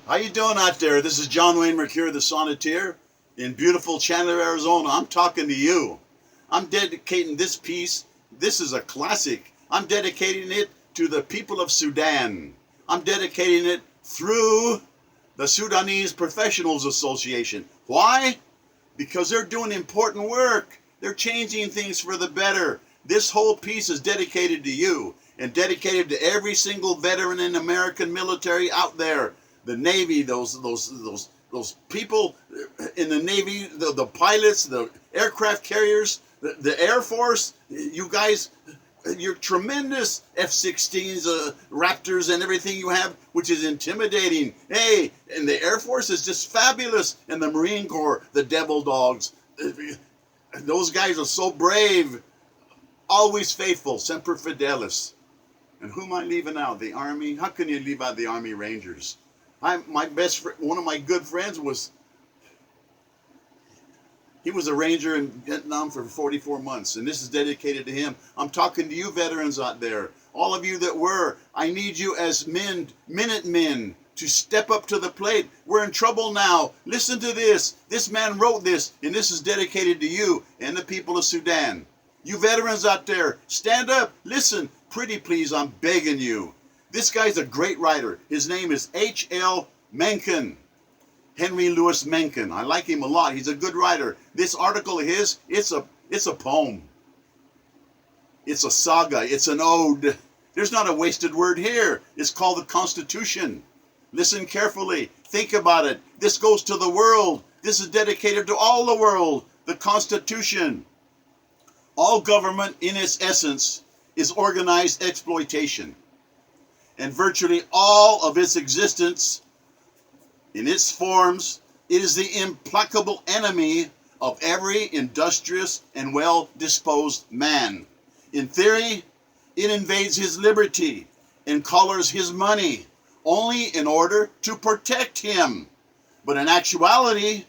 How you doing out there? This is John Wayne Mercure, the Sonneteer, in beautiful Chandler, Arizona. I'm talking to you. I'm dedicating this piece. This is a classic. I'm dedicating it to the people of Sudan. I'm dedicating it through the Sudanese Professionals Association. Why? Because they're doing important work. They're changing things for the better. This whole piece is dedicated to you and dedicated to every single veteran in the American military out there. The Navy, those people in the Navy, the pilots, the aircraft carriers, the Air Force, you guys, your tremendous F-16s, Raptors, and everything you have, which is intimidating. Hey, and the Air Force is just fabulous, and the Marine Corps, the Devil Dogs, those guys are so brave, always faithful, semper fidelis. And who am I leaving out? The Army? How can you leave out the Army Rangers? One of my good friends he was a Ranger in Vietnam for 44 months, and this is dedicated to him. I'm talking to you veterans out there, all of you that were. I need you as Minutemen, to step up to the plate. We're in trouble now. Listen to this. This man wrote this, and this is dedicated to you and the people of Sudan. You veterans out there, stand up, listen. Pretty please, I'm begging you. This guy's a great writer. His name is H.L. Mencken. Henry Louis Mencken. I like him a lot. He's a good writer. This article of his, it's a poem. It's a saga. It's an ode. There's not a wasted word here. It's called the Constitution. Listen carefully. Think about it. This goes to the world. This is dedicated to all the world. The Constitution. All government, in its essence, is organized exploitation. And virtually all of its existence, in its forms, it is the implacable enemy of every industrious and well-disposed man. In theory, it invades his liberty and collars his money only in order to protect him. But in actuality,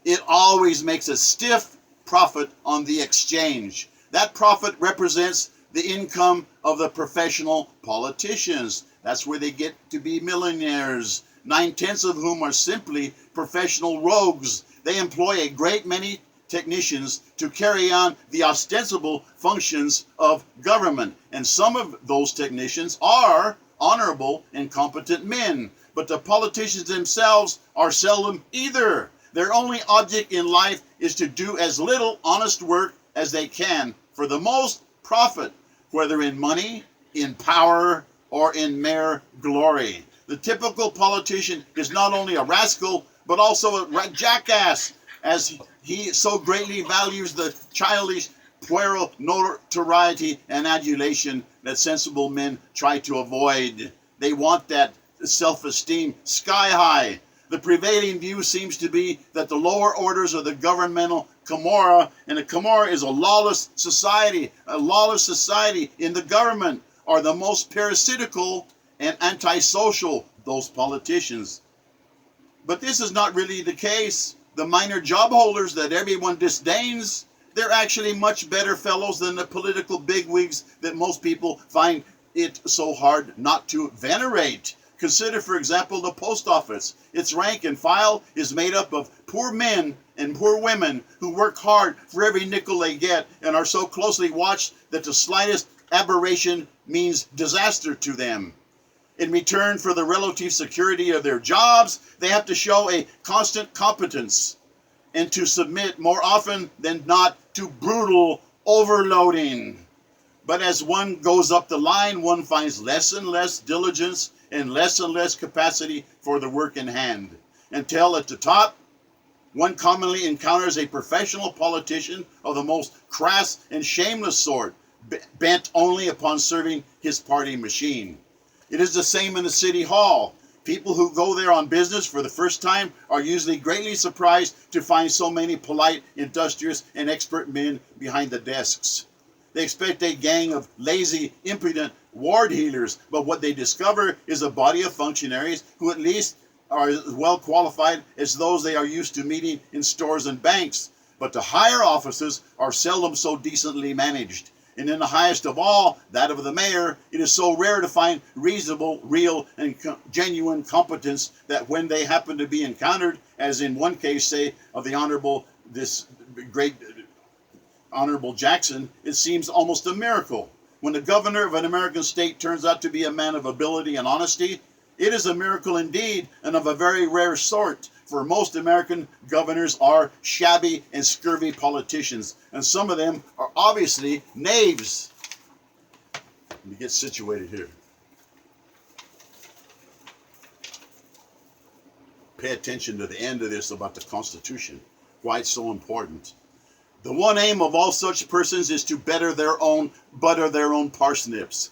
it always makes a stiff profit on the exchange. That profit represents the income of the professional politicians. That's where they get to be millionaires, 9/10 of whom are simply professional rogues. They employ a great many technicians to carry on the ostensible functions of government. And some of those technicians are honorable and competent men. But the politicians themselves are seldom either. Their only object in life is to do as little honest work as they can for the most profit, whether in money, in power, or in mere glory. The typical politician is not only a rascal, but also a jackass, as he so greatly values the childish, puerile notoriety and adulation that sensible men try to avoid. They want that self-esteem sky high. The prevailing view seems to be that the lower orders of the governmental Camorra, and a Camorra is a lawless society in the government, are the most parasitical and antisocial, those politicians. But this is not really the case. The minor job holders that everyone disdains, they're actually much better fellows than the political bigwigs that most people find it so hard not to venerate. Consider, for example, the post office. Its rank and file is made up of poor men and poor women who work hard for every nickel they get and are so closely watched that the slightest aberration means disaster to them. In return for the relative security of their jobs, they have to show a constant competence and to submit more often than not to brutal overloading. But as one goes up the line, one finds less and less diligence and less capacity for the work in hand. Until at the top, one commonly encounters a professional politician of the most crass and shameless sort, bent only upon serving his party machine. It is the same in the city hall. People who go there on business for the first time are usually greatly surprised to find so many polite, industrious, and expert men behind the desks. They expect a gang of lazy, impudent ward heelers, but what they discover is a body of functionaries who at least are as well qualified as those they are used to meeting in stores and banks. But the higher offices are seldom so decently managed. And in the highest of all, that of the mayor, it is so rare to find reasonable, real, and genuine competence that when they happen to be encountered, as in one case, say, of this great Honorable Jackson, it seems almost a miracle. When the governor of an American state turns out to be a man of ability and honesty, it is a miracle indeed, and of a very rare sort, for most American governors are shabby and scurvy politicians, and some of them are obviously knaves. Let me get situated here. Pay attention to the end of this about the Constitution, why it's so important. The one aim of all such persons is to butter their own parsnips.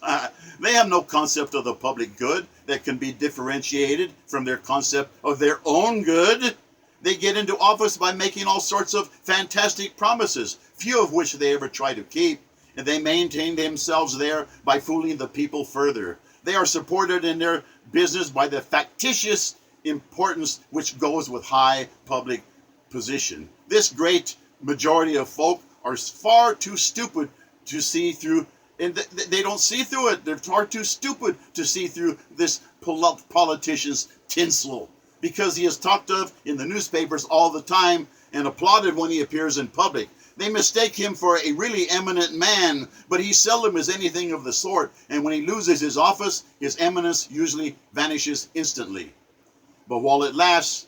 They have no concept of the public good that can be differentiated from their concept of their own good. They get into office by making all sorts of fantastic promises, few of which they ever try to keep, and they maintain themselves there by fooling the people further. They are supported in their business by the factitious importance which goes with high public position. This great majority of folk are far too stupid to see through, and they don't see through it. They're far too stupid to see through this politician's tinsel, because he is talked of in the newspapers all the time and applauded when he appears in public. They mistake him for a really eminent man, but he seldom is anything of the sort, and when he loses his office, his eminence usually vanishes instantly. But while it lasts,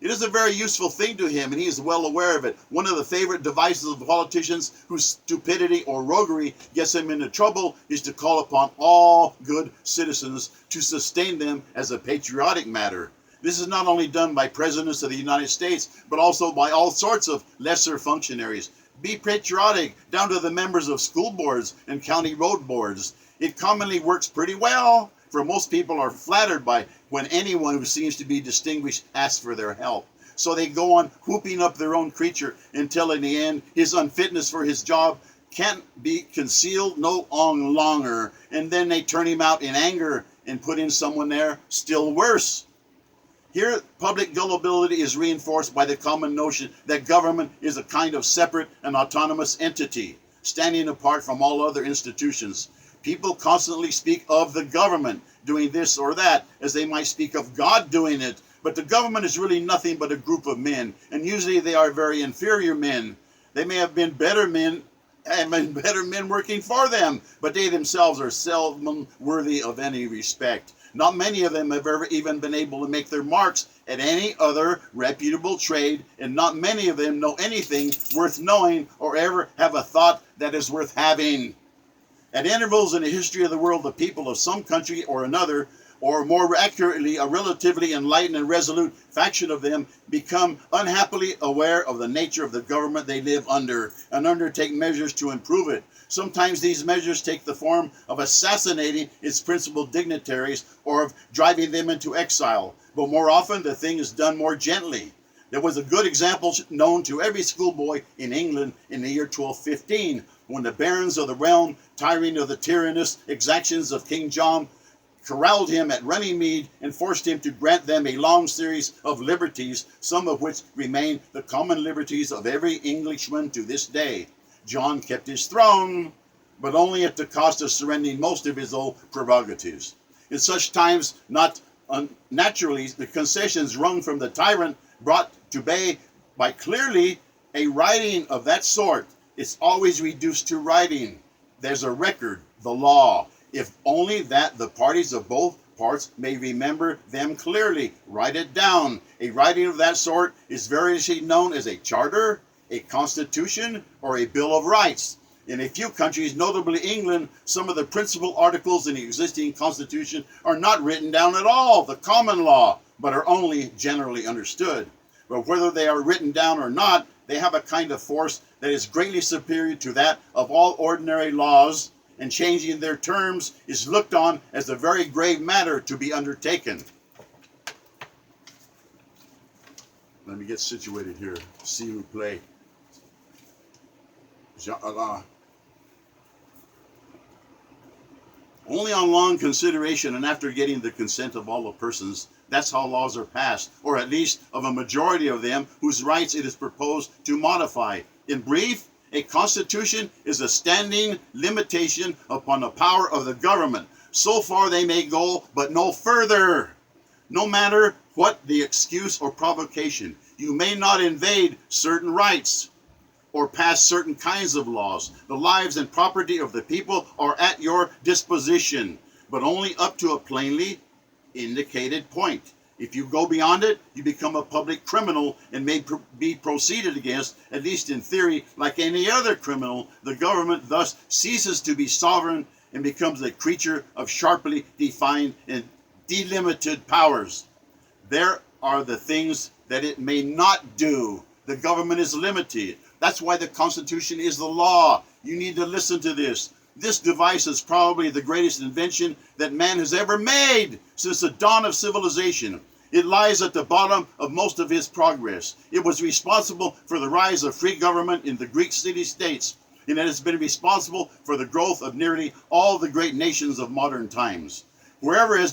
it is a very useful thing to him, and he is well aware of it. One of the favorite devices of politicians whose stupidity or roguery gets them into trouble is to call upon all good citizens to sustain them as a patriotic matter. This is not only done by presidents of the United States, but also by all sorts of lesser functionaries. Be patriotic, down to the members of school boards and county road boards. It commonly works pretty well, for most people are flattered by when anyone who seems to be distinguished asks for their help. So they go on whooping up their own creature until in the end his unfitness for his job can't be concealed no longer, and then they turn him out in anger and put in someone there still worse. Here, public gullibility is reinforced by the common notion that government is a kind of separate and autonomous entity, standing apart from all other institutions. People constantly speak of the government doing this or that, as they might speak of God doing it. But the government is really nothing but a group of men, and usually they are very inferior men. They may have been better men, working for them, but they themselves are seldom worthy of any respect. Not many of them have ever even been able to make their marks at any other reputable trade, and not many of them know anything worth knowing or ever have a thought that is worth having. At intervals in the history of the world, the people of some country or another, or more accurately, a relatively enlightened and resolute faction of them, become unhappily aware of the nature of the government they live under and undertake measures to improve it. Sometimes these measures take the form of assassinating its principal dignitaries or of driving them into exile, but more often the thing is done more gently. There was a good example known to every schoolboy in England in the year 1215, when the barons of the realm, tiring of the tyrannous exactions of King John, corralled him at Runnymede and forced him to grant them a long series of liberties, some of which remain the common liberties of every Englishman to this day. John kept his throne, but only at the cost of surrendering most of his old prerogatives. In such times, not unnaturally, the concessions wrung from the tyrant brought to bay by clearly a writing of that sort. It's always reduced to writing. There's a record, the law. If only that the parties of both parts may remember them clearly. Write it down. A writing of that sort is variously known as a charter, a constitution, or a bill of rights. In a few countries, notably England, some of the principal articles in the existing constitution are not written down at all, the common law, but are only generally understood. But whether they are written down or not, they have a kind of force that is greatly superior to that of all ordinary laws, and changing their terms is looked on as a very grave matter to be undertaken. Let me get situated here. See who play. Only on long consideration and after getting the consent of all the persons, that's how laws are passed, or at least of a majority of them whose rights it is proposed to modify. In brief, A constitution is a standing limitation upon the power of the government. So far they may go, but no further. No matter what the excuse or provocation, you may not invade certain rights or pass certain kinds of laws. The lives and property of the people are at your disposition, but only up to a plainly indicated point. If you go beyond it, you become a public criminal and may be proceeded against, at least in theory, like any other criminal. The government thus ceases to be sovereign and becomes a creature of sharply defined and delimited powers. There are the things that it may not do. The government is limited. That's why the Constitution is the law. You need to listen to this. This device is probably the greatest invention that man has ever made since the dawn of civilization. It lies at the bottom of most of his progress. It was responsible for the rise of free government in the Greek city-states, and it has been responsible for the growth of nearly all the great nations of modern times. Wherever it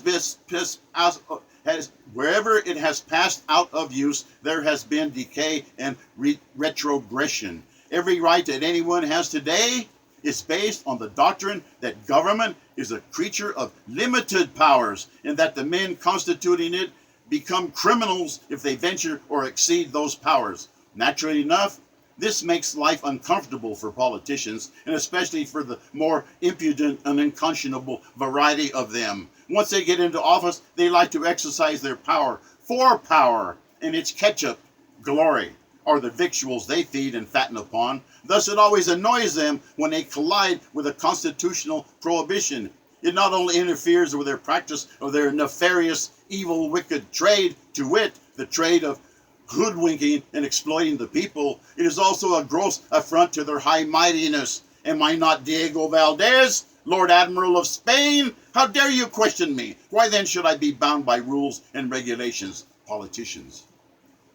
has passed out of use, there has been decay and retrogression. Every right that anyone has today is based on the doctrine that government is a creature of limited powers, and that the men constituting it become criminals if they venture or exceed those powers. Naturally enough, this makes life uncomfortable for politicians, and especially for the more impudent and unconscionable variety of them. Once they get into office, they like to exercise their power for power, and its ketchup glory, or the victuals they feed and fatten upon. Thus it always annoys them when they collide with a constitutional prohibition. It not only interferes with their practice of their nefarious, evil, wicked trade, to wit, the trade of hoodwinking and exploiting the people, it is also a gross affront to their high mightiness. Am I not Diego Valdez, Lord Admiral of Spain? How dare you question me? Why then should I be bound by rules and regulations? Politicians.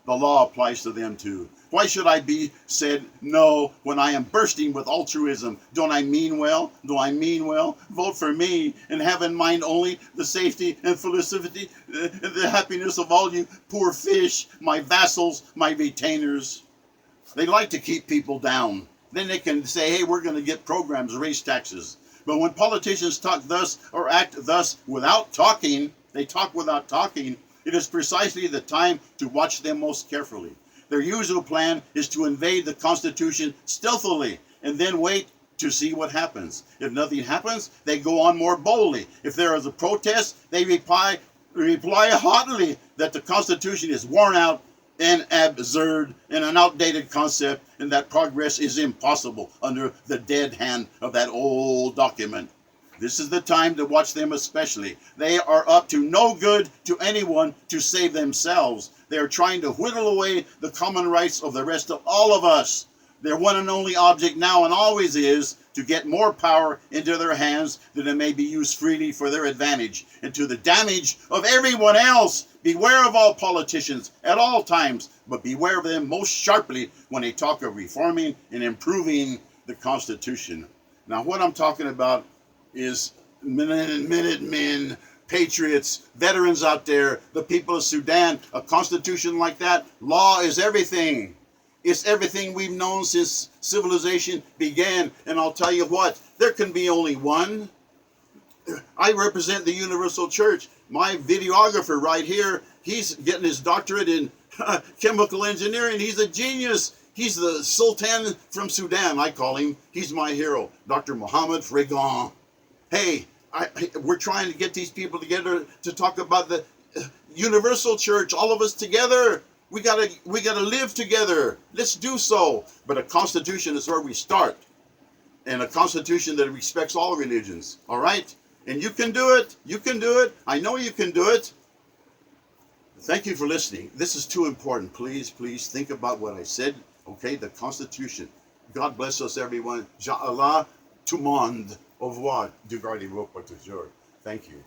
The law applies to them too. Why should I be said no when I am bursting with altruism? Don't I mean well? Do I mean well? Vote for me and have in mind only the safety and felicity, the happiness of all you poor fish, my vassals, my retainers. They like to keep people down. Then they can say, hey, we're going to get programs, raise taxes. But when politicians talk thus or act thus without talking, they talk without talking, it is precisely the time to watch them most carefully. Their usual plan is to invade the Constitution stealthily and then wait to see what happens. If nothing happens, they go on more boldly. If there is a protest, they reply haughtily that the Constitution is worn out and absurd and an outdated concept, and that progress is impossible under the dead hand of that old document. This is the time to watch them especially. They are up to no good to anyone to save themselves. They are trying to whittle away the common rights of the rest of all of us. Their one and only object now and always is to get more power into their hands that it may be used freely for their advantage and to the damage of everyone else. Beware of all politicians at all times, but beware of them most sharply when they talk of reforming and improving the Constitution. Now, what I'm talking about is Minutemen, patriots, veterans out there, the people of Sudan. A constitution like that, law is everything. It's everything we've known since civilization began. And I'll tell you what, there can be only one. I represent the Universal Church. My videographer right here, he's getting his doctorate in chemical engineering. He's a genius. He's the Sultan from Sudan, I call him. He's my hero, Dr. Mohammed Fregon. Hey, we're trying to get these people together to talk about the Universal Church, all of us together. We gotta live together. Let's do so. But a constitution is where we start. And a constitution that respects all religions. All right? And you can do it. You can do it. I know you can do it. Thank you for listening. This is too important. Please, please think about what I said. Okay? The Constitution. God bless us, everyone. Ja Allah, tout le monde. Au revoir. Du gardez-vous pour toujours. Thank you.